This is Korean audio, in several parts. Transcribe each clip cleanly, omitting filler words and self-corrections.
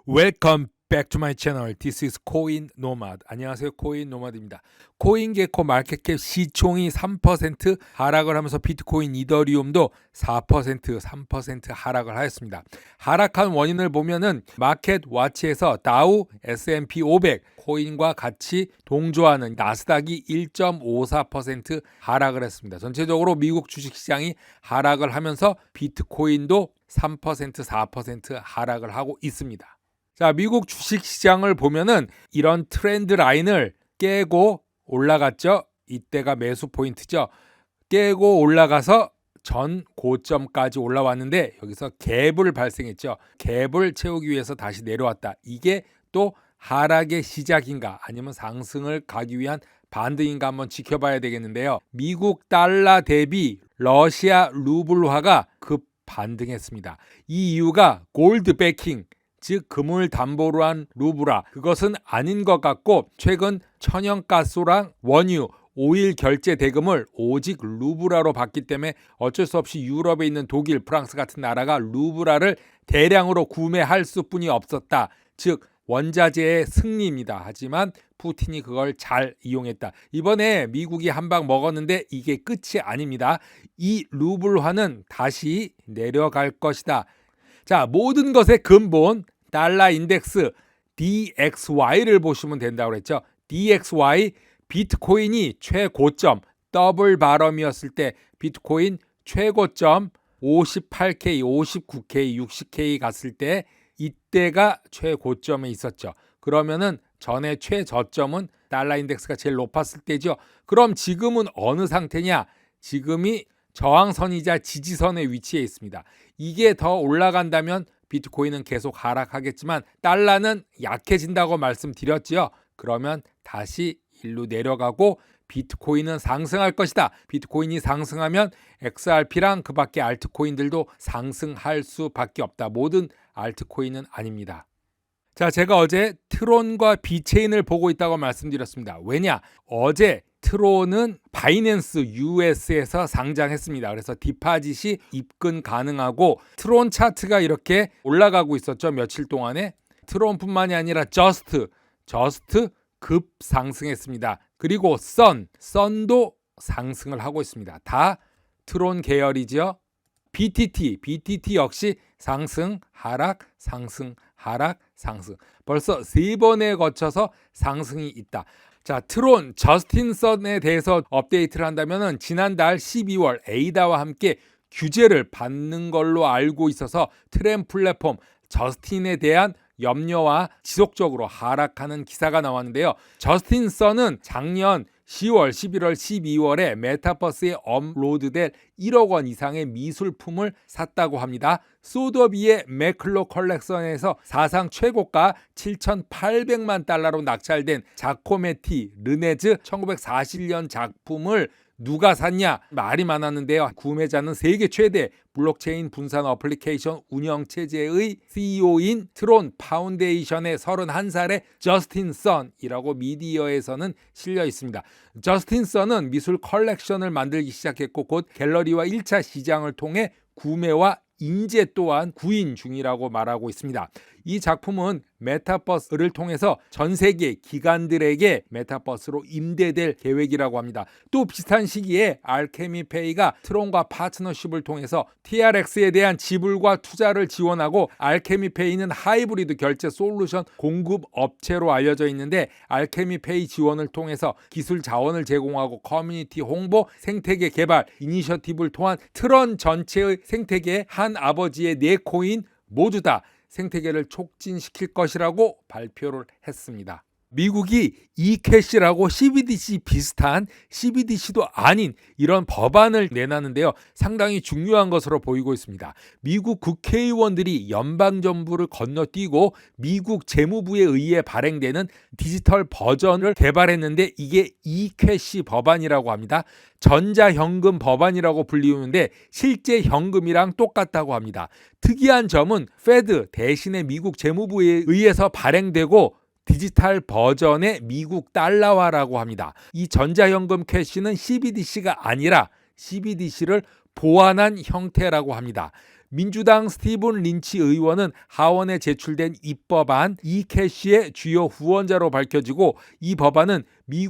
Welcome back to my channel. This is 코인 노마드. 안녕하세요. 코인 노마드입니다. 코인게코 마켓캡 시총이 3% 하락을 하면서 비트코인, 이더리움도 4%, 3% 하락을 하였습니다. 하락한 원인을 보면은 마켓 와치에서 다우, S&P 500 코인과 같이 동조하는 나스닥이 1.54% 하락을 했습니다. 전체적으로 미국 주식시장이 하락을 하면서 비트코인도 3%, 4% 하락을 하고 있습니다. 자, 미국 주식시장을 보면은 이런 트렌드 라인을 깨고 올라갔죠. 이때가 매수 포인트죠. 깨고 올라가서 전 고점까지 올라왔는데 여기서 갭을 발생했죠. 갭을 채우기 위해서 다시 내려왔다. 이게 또 하락의 시작인가 아니면 상승을 가기 위한 반등인가 한번 지켜봐야 되겠는데요. 미국 달러 대비 러시아 루블화가 급 반등했습니다. 이 이유가 골드 베킹, 즉 금을 담보로 한 루블화, 그것은 아닌 것 같고 최근 천연가스랑 원유, 오일 결제 대금을 오직 루블화로 받기 때문에 어쩔 수 없이 유럽에 있는 독일, 프랑스 같은 나라가 루블화를 대량으로 구매할 수뿐이 없었다. 즉 원자재의 승리입니다. 하지만 푸틴이 그걸 잘 이용했다. 이번에 미국이 한 방 먹었는데 이게 끝이 아닙니다. 이 루블화는 다시 내려갈 것이다. 자, 모든 것의 근본 달러 인덱스 DXY를 보시면 된다고 그랬죠. DXY, 비트코인이 최고점 더블 바럼이었을 때 비트코인 최고점 58K, 59K, 60K 갔을 때 이때가 최고점에 있었죠. 그러면은 전에 최저점은 달러 인덱스가 제일 높았을 때죠. 그럼 지금은 어느 상태냐? 지금이 저항선이자 지지선의 위치에 있습니다. 이게 더 올라간다면 비트코인은 계속 하락하겠지만 달러는 약해진다고 말씀드렸지요. 그러면 다시 일로 내려가고 비트코인은 상승할 것이다. 비트코인이 상승하면 XRP랑 그 밖에 알트코인들도 상승할 수밖에 없다. 모든 알트코인은 아닙니다. 자, 제가 어제 트론과 비체인을 보고 있다고 말씀드렸습니다. 왜냐? 어제 트론은 바이낸스 US에서 상장했습니다. 그래서 디파짓이 입금 가능하고 트론 차트가 이렇게 올라가고 있었죠. 며칠 동안에. 트론뿐만이 아니라 저스트 급 상승했습니다. 그리고 선도 상승을 하고 있습니다. 다 트론 계열이죠. BTT 역시 상승, 하락, 상승, 하락, 상승. 벌써 3번에 거쳐서 상승이 있다. 자, 트론, 저스틴 선에 대해서 업데이트를 한다면 지난달 12월 에이다와 함께 규제를 받는 걸로 알고 있어서 트램 플랫폼 저스틴에 대한 염려와 지속적으로 하락하는 기사가 나왔는데요. 저스틴 선은 작년 10월, 11월, 12월에 메타버스에 업로드될 1억 원 이상의 미술품을 샀다고 합니다. 소더비의 매클로 컬렉션에서 사상 최고가 7,800만 달러로 낙찰된 자코메티 르네즈 1940년 작품을 누가 샀냐? 말이 많았는데요. 구매자는 세계 최대 블록체인 분산 어플리케이션 운영체제의 CEO인 트론 파운데이션의 31살의 저스틴 선이라고 미디어에서는 실려 있습니다. 저스틴 선은 미술 컬렉션을 만들기 시작했고 곧 갤러리와 1차 시장을 통해 구매와 인재 또한 구인 중이라고 말하고 있습니다. 이 작품은 메타버스를 통해서 전 세계 기관들에게 메타버스로 임대될 계획이라고 합니다. 또 비슷한 시기에 알케미페이가 트론과 파트너십을 통해서 TRX에 대한 지불과 투자를 지원하고 알케미페이는 하이브리드 결제 솔루션 공급 업체로 알려져 있는데 알케미페이 지원을 통해서 기술 자원을 제공하고 커뮤니티 홍보, 생태계 개발 이니셔티브를 통한 트론 전체의 생태계 한 아버지의 4코인 모두 다 생태계를 촉진시킬 것이라고 발표를 했습니다. 미국이 eCash라고 CBDC 비슷한 CBDC도 아닌 이런 법안을 내놨는데요. 상당히 중요한 것으로 보이고 있습니다. 미국 국회의원들이 연방정부를 건너뛰고 미국 재무부에 의해 발행되는 디지털 버전을 개발했는데 이게 eCash 법안이라고 합니다. 전자현금 법안이라고 불리우는데 실제 현금이랑 똑같다고 합니다. 특이한 점은 페드 대신에 미국 재무부에 의해서 발행되고 디지털 버전의 미국 달러화라고 합니다. 이 전자현금 캐시는 CBDC가 아니라 CBDC를 보완한 형태라고 합니다. 민주당 스티븐 린치 의원은 하원에 제출된 입법안 이캐시의 주요 후원자로 밝혀지고 이 법안은 미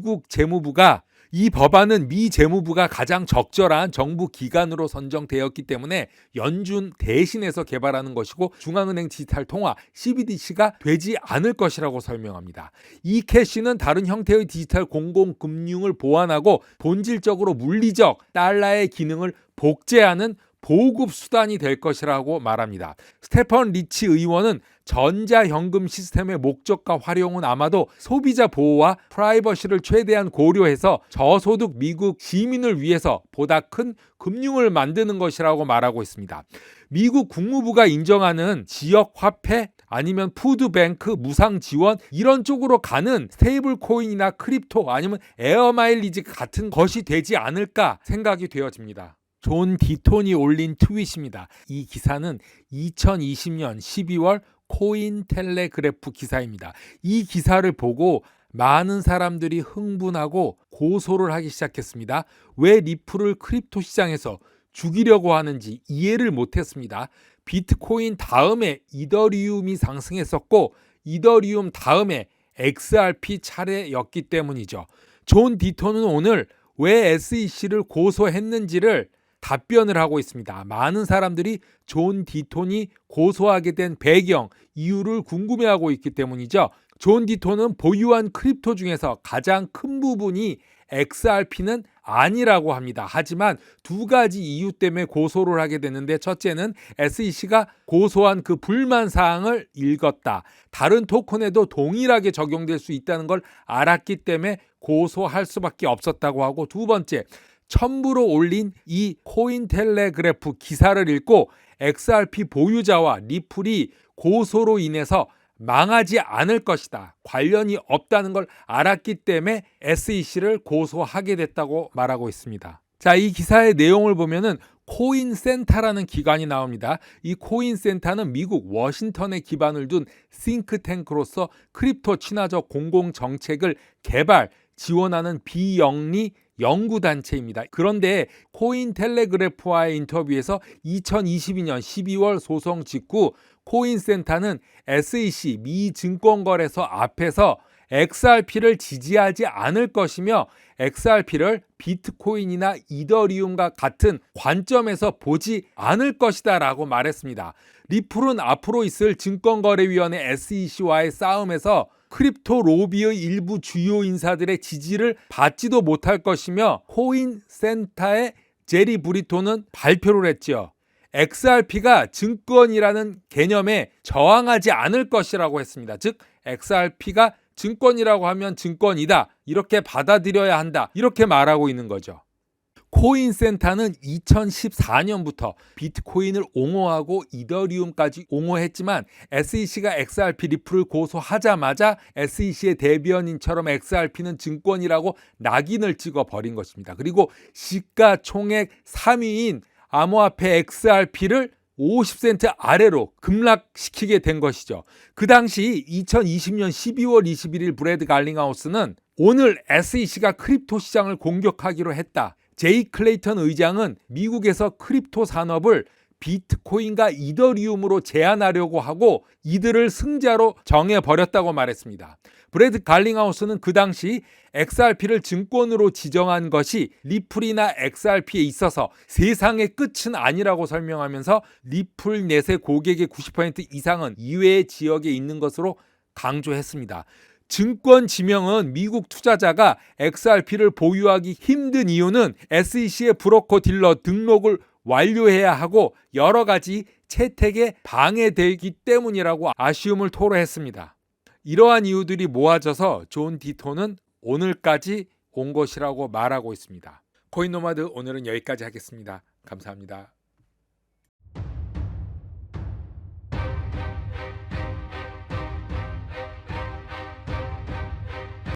재무부가 가장 적절한 정부 기관으로 선정되었기 때문에 연준 대신해서 개발하는 것이고 중앙은행 디지털 통화 CBDC가 되지 않을 것이라고 설명합니다. 이캐시는 다른 형태의 디지털 공공금융을 보완하고 본질적으로 물리적 달러의 기능을 복제하는 보급 수단이 될 것이라고 말합니다. 스테펀 리치 의원은 전자현금 시스템의 목적과 활용은 아마도 소비자 보호와 프라이버시를 최대한 고려해서 저소득 미국 시민을 위해서 보다 큰 금융을 만드는 것이라고 말하고 있습니다. 미국 국무부가 인정하는 지역 화폐 아니면 푸드뱅크 무상 지원 이런 쪽으로 가는 스테이블 코인이나 크립토 아니면 에어마일리지 같은 것이 되지 않을까 생각이 되어집니다. 존 디톤이 올린 트윗입니다. 이 기사는 2020년 12월 코인텔레그래프 기사입니다. 이 기사를 보고 많은 사람들이 흥분하고 고소를 하기 시작했습니다. 왜 리플을 크립토 시장에서 죽이려고 하는지 이해를 못했습니다. 비트코인 다음에 이더리움이 상승했었고 이더리움 다음에 XRP 차례였기 때문이죠. 존 디톤은 오늘 왜 SEC를 고소했는지를 답변을 하고 있습니다. 많은 사람들이 존 디톤이 고소하게 된 배경, 이유를 궁금해하고 있기 때문이죠. 존 디톤은 보유한 크립토 중에서 가장 큰 부분이 XRP는 아니라고 합니다. 하지만 두 가지 이유 때문에 고소를 하게 됐는데 첫째는 SEC가 고소한 그 불만 사항을 읽었다. 다른 토큰에도 동일하게 적용될 수 있다는 걸 알았기 때문에 고소할 수밖에 없었다고 하고 두 번째, 첨부로 올린 이 코인텔레그래프 기사를 읽고 XRP 보유자와 리플이 고소로 인해서 망하지 않을 것이다. 관련이 없다는 걸 알았기 때문에 SEC를 고소하게 됐다고 말하고 있습니다. 자, 이 기사의 내용을 보면은 코인센터라는 기관이 나옵니다. 이 코인센터는 미국 워싱턴에 기반을 둔 싱크탱크로서 크립토 친화적 공공정책을 개발, 지원하는 비영리 연구단체입니다. 그런데 코인텔레그래프와의 인터뷰에서 2022년 12월 소송 직후 코인센터는 SEC 미 증권거래소 앞에서 XRP를 지지하지 않을 것이며 XRP를 비트코인이나 이더리움과 같은 관점에서 보지 않을 것이다 라고 말했습니다. 리플은 앞으로 있을 증권거래위원회 SEC와의 싸움에서 크립토 로비의 일부 주요 인사들의 지지를 받지도 못할 것이며 코인센터의 제리 브리토는 발표를 했죠. XRP가 증권이라는 개념에 저항하지 않을 것이라고 했습니다. 즉 XRP가 증권이라고 하면 증권이다. 이렇게 받아들여야 한다. 이렇게 말하고 있는 거죠. 코인센터는 2014년부터 비트코인을 옹호하고 이더리움까지 옹호했지만 SEC가 XRP 리플을 고소하자마자 SEC의 대변인처럼 XRP는 증권이라고 낙인을 찍어 버린 것입니다. 그리고 시가총액 3위인 암호화폐 XRP를 50센트 아래로 급락시키게 된 것이죠. 그 당시 2020년 12월 21일 브래드 갈링하우스는 오늘 SEC가 크립토 시장을 공격하기로 했다. 제이 클레이턴 의장은 미국에서 크립토 산업을 비트코인과 이더리움으로 제한하려고 하고 이들을 승자로 정해버렸다고 말했습니다. 브래드 갈링하우스는 그 당시 XRP를 증권으로 지정한 것이 리플이나 XRP에 있어서 세상의 끝은 아니라고 설명하면서 리플 넷의 고객의 90% 이상은 이외의 지역에 있는 것으로 강조했습니다. 증권 지명은 미국 투자자가 XRP를 보유하기 힘든 이유는 SEC의 브로커 딜러 등록을 완료해야 하고 여러 가지 채택에 방해되기 때문이라고 아쉬움을 토로했습니다. 이러한 이유들이 모아져서 존 디톤은 오늘까지 온 것이라고 말하고 있습니다. 코인노마드 오늘은 여기까지 하겠습니다. 감사합니다.